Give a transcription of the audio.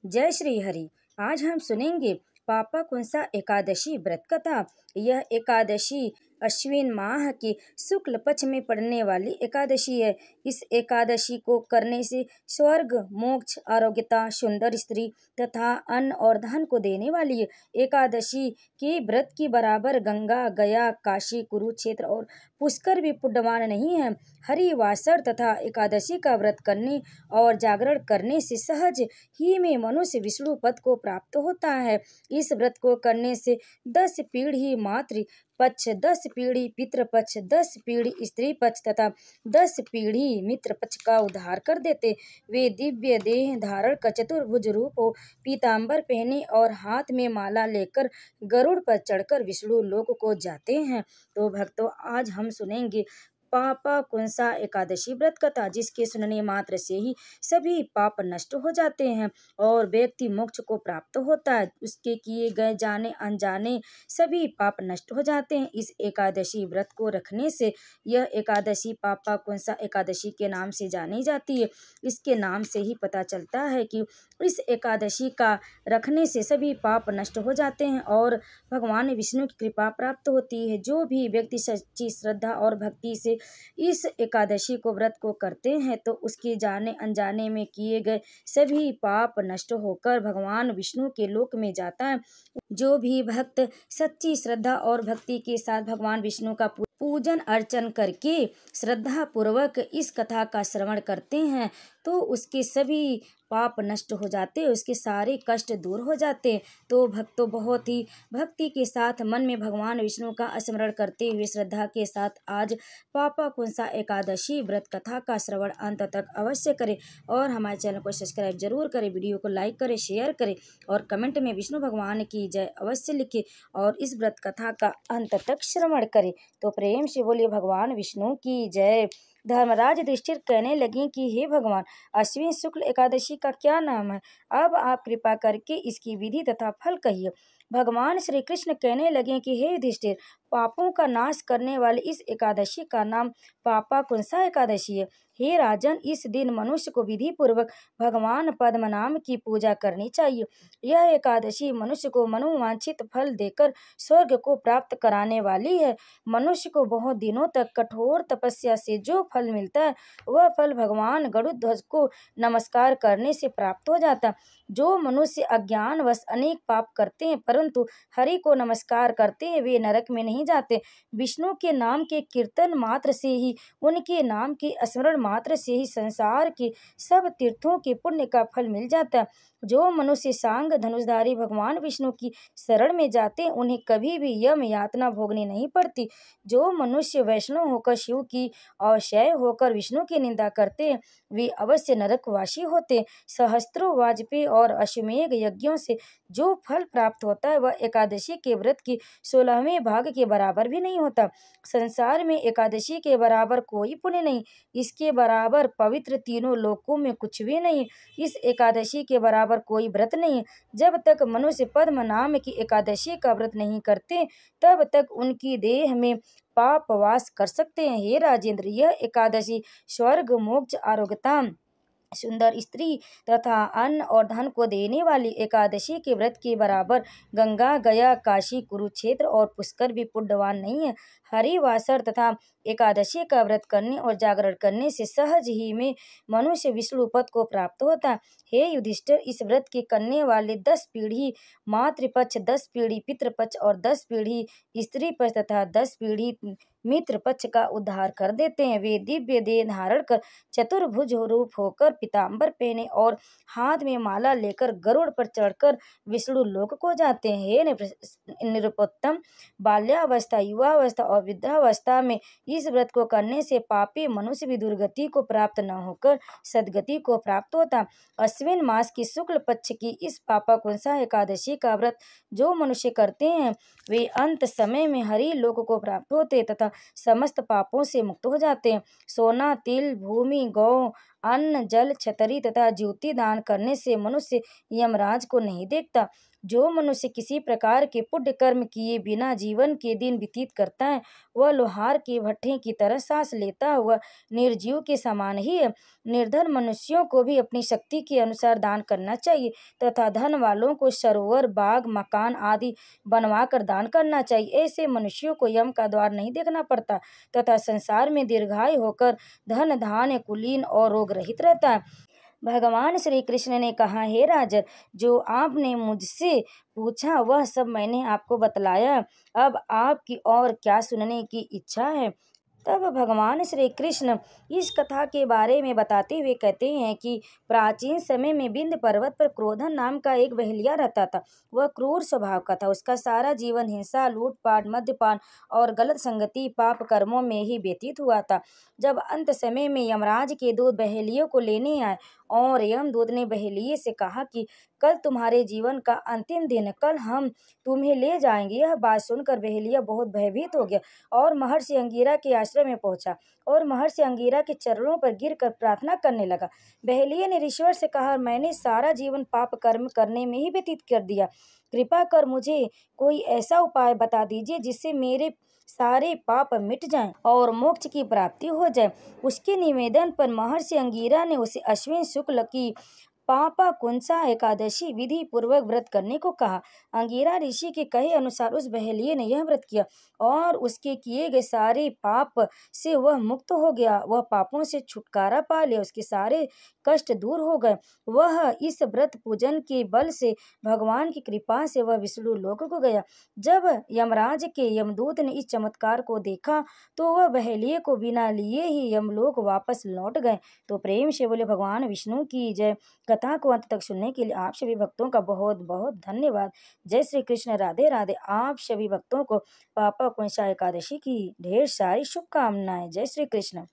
जय श्री हरि। आज हम सुनेंगे पापाकुंसा एकादशी व्रत कथा। यह एकादशी अश्विन माह की शुक्ल पक्ष में पड़ने वाली एकादशी है। इस एकादशी को करने से स्वर्ग, मोक्ष, आरोग्यता, सुंदर स्त्री तथा अन्न और धन को देने वाली है। एकादशी के व्रत की बराबर गंगा, गया, काशी, कुरुक्षेत्र और पुष्कर भी पुण्यवान नहीं है। हरिवासर तथा एकादशी का व्रत करने और जागरण करने से सहज ही में मनुष्य विष्णु पद को प्राप्त होता है। इस व्रत को करने से 10 पीढ़ी मातृ पक्ष, 10 पीढ़ी पितृपक्ष, 10 पीढ़ी स्त्री पक्ष तथा 10 पीढ़ी मित्र पक्ष का उद्धार कर देते। वे दिव्य देह धारण कर चतुर्भुज रूप हो, पीताम्बर पहने और हाथ में माला लेकर गरुड़ पर चढ़कर विष्णु लोक को जाते हैं। तो भक्तों, आज हम सुनेंगे पापाकुंसा एकादशी व्रत कथा, जिसके सुनने मात्र से ही सभी पाप नष्ट हो जाते हैं और व्यक्ति मोक्ष को प्राप्त होता है। उसके किए गए जाने अनजाने सभी पाप नष्ट हो जाते हैं। इस एकादशी व्रत को रखने से यह एकादशी पापाकुंसा एकादशी के नाम से जानी जाती है। इसके नाम से ही पता चलता है कि इस एकादशी का रखने से सभी पाप नष्ट हो जाते हैं और भगवान विष्णु की कृपा प्राप्त होती है। जो भी व्यक्ति सच्ची श्रद्धा और भक्ति से इस एकादशी को व्रत को करते हैं तो उसके जाने अनजाने में किए गए सभी पाप नष्ट होकर भगवान विष्णु के लोक में जाता है। जो भी भक्त सच्ची श्रद्धा और भक्ति के साथ भगवान विष्णु का पूजन अर्चन करके श्रद्धा पूर्वक इस कथा का श्रवण करते हैं तो उसके सभी पाप नष्ट हो जाते, उसके सारे कष्ट दूर हो जाते। तो भक्तों, बहुत ही भक्ति के साथ मन में भगवान विष्णु का स्मरण करते हुए श्रद्धा के साथ आज पापाकुंसा एकादशी व्रत कथा का श्रवण अंत तक अवश्य करें और हमारे चैनल को सब्सक्राइब जरूर करें, वीडियो को लाइक करें, शेयर करें और कमेंट में विष्णु भगवान की जय अवश्य लिखें और इस व्रत कथा का अंत तक श्रवण करें। तो प्रेम से बोलिए भगवान विष्णु की जय। धर्मराज युधिष्ठिर कहने लगे कि हे भगवान, अश्विन शुक्ल एकादशी का क्या नाम है? अब आप कृपा करके इसकी विधि तथा फल कहिए। भगवान श्री कृष्ण कहने लगे कि हे युधिष्ठिर, पापों का नाश करने वाली इस एकादशी का नाम पापाकुंसा एकादशी है। हे राजन, इस दिन मनुष्य को विधि पूर्वक भगवान पद्मनाभ की पूजा करनी चाहिए। यह एकादशी मनुष्य को मनोवांछित फल देकर स्वर्ग को प्राप्त कराने वाली है। मनुष्य को बहुत दिनों तक कठोर तपस्या से जो फल मिलता है वह फल भगवान गरुड़ध्वज को नमस्कार करने से प्राप्त हो जाता है। जो मनुष्य अज्ञानवश अनेक पाप करते हैं परंतु हरि को नमस्कार करते हैं, वे नरक में नहीं जाते। विष्णु के नाम के कीर्तन मात्र से ही, उनके नाम के स्मरण मात्र से ही संसार के सब तीर्थों के पुण्य का फल मिल जाता है। जो मनुष्य सांग धनुषधारी भगवान विष्णु की शरण में जाते हैं उन्हें कभी भी यम यातना भोगनी नहीं पड़ती। जो मनुष्य वैष्णव होकर शिव की अवशय होकर विष्णु की निंदा करते हैं वे अवश्य नरकवासी होते। सहस्त्रों वाजपेयी और अश्वमेध यज्ञों से जो फल प्राप्त होता है वह एकादशी के व्रत की 16वें भाग के बराबर भी नहीं होता। संसार में एकादशी के बराबर कोई पुण्य नहीं, इसके बराबर पवित्र तीनों लोकों में कुछ भी नहीं। इस एकादशी के बराबर कोई व्रत नहीं। जब तक मनुष्य पद्म नाम की एकादशी का व्रत नहीं करते तब तक उनकी देह में पाप वास कर सकते हैं। हे राजेंद्र, यह एकादशी स्वर्ग, मोक्ष, आरोग्यता, सुंदर स्त्री तथा अन्न और धन को देने वाली एकादशी के व्रत के बराबर गंगा, गया, काशी, कुरुक्षेत्र और पुष्कर भी पुण्यवान नहीं है। हरिवासर तथा एकादशी का व्रत करने और जागरण करने से सहज ही में मनुष्य विष्णु पद को प्राप्त होता है। हे युधिष्ठिर, इस व्रत के करने वाले 10 पीढ़ी मातृपक्ष, 10 पीढ़ी पितृपक्ष और 10 पीढ़ी स्त्री पक्ष तथा 10 पीढ़ी मित्र पक्ष का उद्धार कर देते हैं। वे दिव्य देह धारण कर चतुर्भुज रूप होकर पीताम्बर पहने और हाथ में माला लेकर गरुड़ पर चढ़कर विष्णु लोक को जाते हैं। हे नृपोत्तम, बाल्यावस्था, युवावस्था और वृद्धावस्था में इस व्रत को करने से पापी मनुष्य भी दुर्गति को प्राप्त न होकर सद्गति को प्राप्त होता। अश्विन मास की शुक्ल पक्ष की इस पापाकुंसा एकादशी का व्रत जो मनुष्य करते हैं वे अंत समय में हरि लोक को प्राप्त होते तथा समस्त पापों से मुक्त हो जाते हैं। सोना, तिल, भूमि, गौ अन्न, जल, छतरी तथा ज्योति दान करने से मनुष्य यमराज को नहीं देखता। जो मनुष्य किसी प्रकार के पुण्य कर्म किए बिना जीवन के दिन व्यतीत करता है, वह लोहार के भट्ठे की तरह सांस लेता हुआ निर्जीव के समान ही है। निर्धन मनुष्यों को भी अपनी शक्ति के अनुसार दान करना चाहिए तथा धन वालों को सरोवर, बाग, मकान आदि बनवा कर दान करना चाहिए। ऐसे मनुष्यों को यम का द्वार नहीं देखना पड़ता तथा संसार में दीर्घायु होकर धन, धान्य, कुलीन और रोग रहित रहता है। भगवान श्री कृष्ण ने कहा, हे राजन, जो आपने मुझसे पूछा वह सब मैंने आपको बतलाया। अब आपकी और क्या सुनने की इच्छा है? तब भगवान श्री कृष्ण इस कथा के बारे में बताते हुए कहते हैं कि प्राचीन समय में विंध्य पर्वत पर क्रोधन नाम का एक बहेलिया रहता था। वह क्रूर स्वभाव का था। उसका सारा जीवन हिंसा, लूटपाट, मद्यपान और गलत संगति, पाप कर्मों में ही व्यतीत हुआ था। जब अंत समय में यमराज के दूत बहेलियों को लेने आए और यमदूत ने बहेलिये से कहा कि कल तुम्हारे जीवन का अंतिम दिन है, कल हम तुम्हें ले जाएंगे। यह बात सुनकर बहेलिया बहुत भयभीत हो गया और महर्षि अंगिरा के आश्रम में पहुंचा और महर्षि अंगिरा के चरणों पर गिरकर प्रार्थना करने लगा। बहेलिये ने ईश्वर से कहा, मैंने सारा जीवन पाप कर्म करने में ही व्यतीत कर दिया। कृपा कर मुझे कोई ऐसा उपाय बता दीजिए जिससे मेरे सारे पाप मिट जाएं और मोक्ष की प्राप्ति हो जाए। उसके निवेदन पर महर्षि अंगिरा ने उसे अश्विन शुक्ल की पापा कुंसा एकादशी विधि पूर्वक व्रत करने को कहा। अंगिरा ऋषि के कहे अनुसार उस बहेलिये ने यह व्रत किया और उसके किए गए सारे पाप से वह मुक्त हो गया। वह पापों से छुटकारा पा लिया, उसके सारे कष्ट दूर हो गए। वह इस व्रत पूजन के बल से भगवान की कृपा से वह विष्णु लोक को गया। जब यमराज के यमदूत ने इस चमत्कार को देखा तो वह बहेलिये को बिना लिए ही यमलोक वापस लौट गए। तो प्रेम से बोले भगवान विष्णु की जय। कथा को अंत तक सुनने के लिए आप सभी भक्तों का बहुत बहुत धन्यवाद। जय श्री कृष्ण, राधे राधे। आप सभी भक्तों को पापा कुंसा एकादशी की ढेर सारी शुभकामनाएं। जय श्री कृष्ण।